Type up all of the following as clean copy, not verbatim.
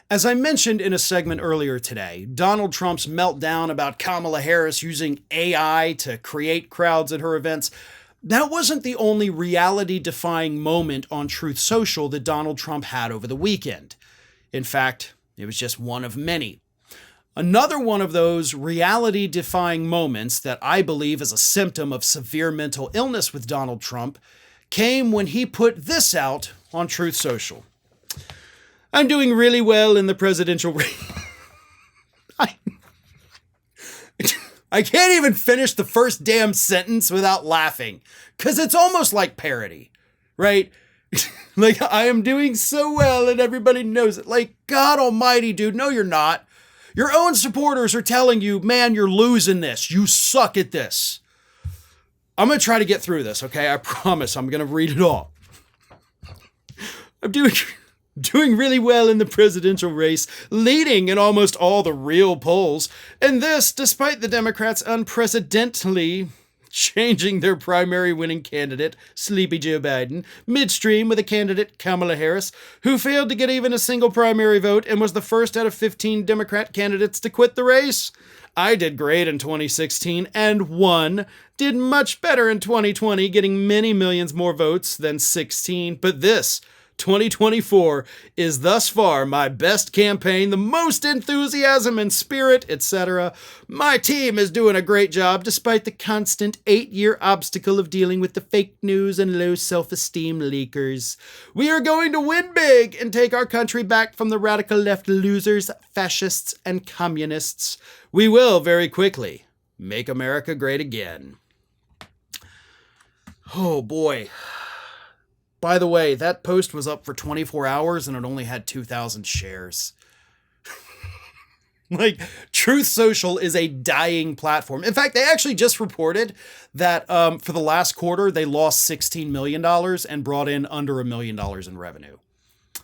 As I mentioned in a segment earlier today, Donald Trump's meltdown about Kamala Harris using AI to create crowds at her events, that wasn't the only reality-defying moment on Truth Social that Donald Trump had over the weekend. In fact, it was just one of many. Another one of those reality-defying moments that I believe is a symptom of severe mental illness with Donald Trump came when he put this out on Truth Social. I'm doing really well in the presidential race. I can't even finish the first damn sentence without laughing, because it's almost like parody, right? Like, I am doing so well and everybody knows it. Like, God almighty, dude, no, you're not. Your own supporters are telling you, man, you're losing this. You suck at this. I'm going to try to get through this, okay? I promise I'm going to read it all. I'm doing really well in the presidential race, leading in almost all the real polls, and this despite the Democrats unprecedentedly changing their primary winning candidate, Sleepy Joe Biden, midstream with a candidate, Kamala Harris, who failed to get even a single primary vote and was the first out of 15 Democrat candidates to quit the race. I did great in 2016 and won, did much better in 2020, getting many millions more votes than 16, but this 2024 is thus far my best campaign, the most enthusiasm and spirit, etc. My team is doing a great job despite the constant 8-year obstacle of dealing with the fake news and low self-esteem leakers. We are going to win big and take our country back from the radical left losers, fascists, and communists. We will very quickly make America great again. Oh boy. By the way, that post was up for 24 hours and it only had 2,000 shares. Like, Truth Social is a dying platform. In fact, they actually just reported that for the last quarter, they lost $16 million and brought in under $1 million in revenue.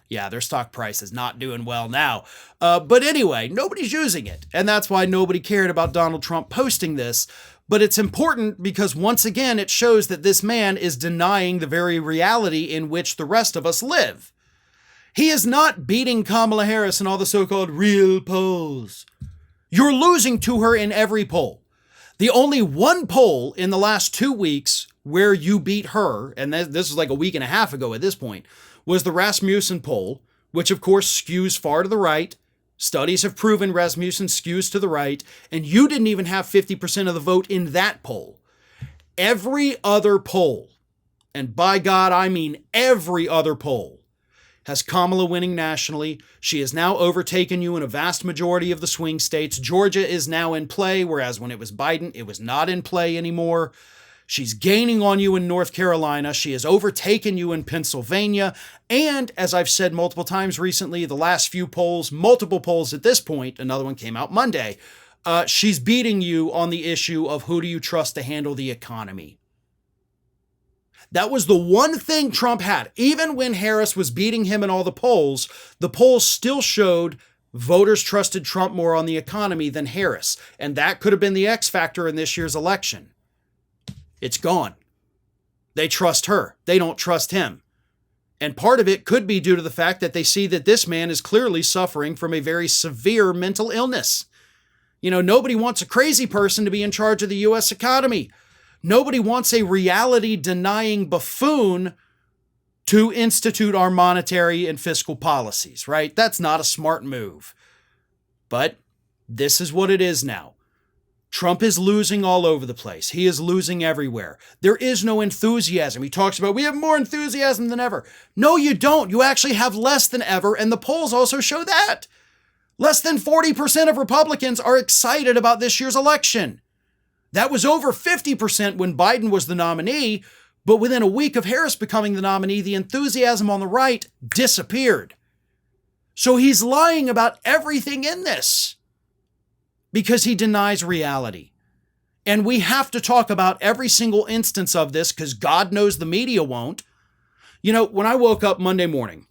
Yeah, their stock price is not doing well now. But anyway, nobody's using it. And that's why nobody cared about Donald Trump posting this. But it's important because once again, it shows that this man is denying the very reality in which the rest of us live. He is not beating Kamala Harris in all the so-called real polls. You're losing to her in every poll. The only one poll in the last 2 weeks where you beat her, and this was like a week and a half ago at this point, was the Rasmussen poll, which of course skews far to the right. Studies have proven Rasmussen skews to the right, and you didn't even have 50% of the vote in that poll. Every other poll, and by God, I mean every other poll, has Kamala winning nationally. She has now overtaken you in a vast majority of the swing states. Georgia is now in play, whereas when it was Biden, it was not in play anymore. She's gaining on you in North Carolina. She has overtaken you in Pennsylvania. And as I've said multiple times recently, the last few polls, multiple polls at this point, another one came out Monday, she's beating you on the issue of who do you trust to handle the economy. That was the one thing Trump had. Even when Harris was beating him in all the polls still showed voters trusted Trump more on the economy than Harris. And that could have been the X factor in this year's election. It's gone. They trust her. They don't trust him. And part of it could be due to the fact that they see that this man is clearly suffering from a very severe mental illness. You know, nobody wants a crazy person to be in charge of the U.S. economy. Nobody wants a reality-denying buffoon to institute our monetary and fiscal policies, right? That's not a smart move. But this is what it is now. Trump is losing all over the place. He is losing everywhere. There is no enthusiasm. He talks about, we have more enthusiasm than ever. No, you don't. You actually have less than ever, and the polls also show that. Less than 40% of Republicans are excited about this year's election. That was over 50% when Biden was the nominee, but within a week of Harris becoming the nominee, the enthusiasm on the right disappeared. So he's lying about everything in this, because he denies reality. And we have to talk about every single instance of this because God knows the media won't. You know, when I woke up Monday morning,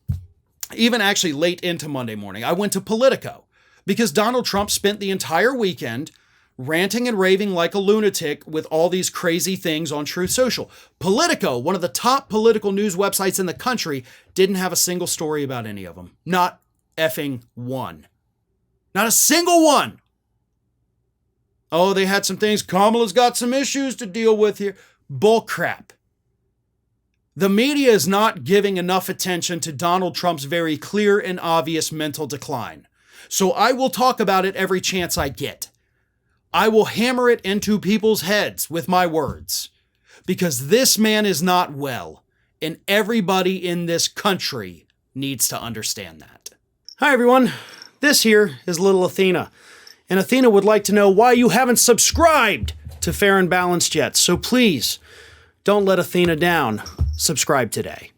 even actually late into Monday morning, I went to Politico because Donald Trump spent the entire weekend ranting and raving like a lunatic with all these crazy things on Truth Social. Politico, one of the top political news websites in the country, didn't have a single story about any of them. Not effing one. Not a single one. Oh, they had some things. Kamala's got some issues to deal with here. Bullcrap. The media is not giving enough attention to Donald Trump's very clear and obvious mental decline. So I will talk about it every chance I get. I will hammer it into people's heads with my words. Because this man is not well. And everybody in this country needs to understand that. Hi, everyone. This here is little Athena. And Athena would like to know why you haven't subscribed to Fair and Balanced yet. So please, don't let Athena down. Subscribe today.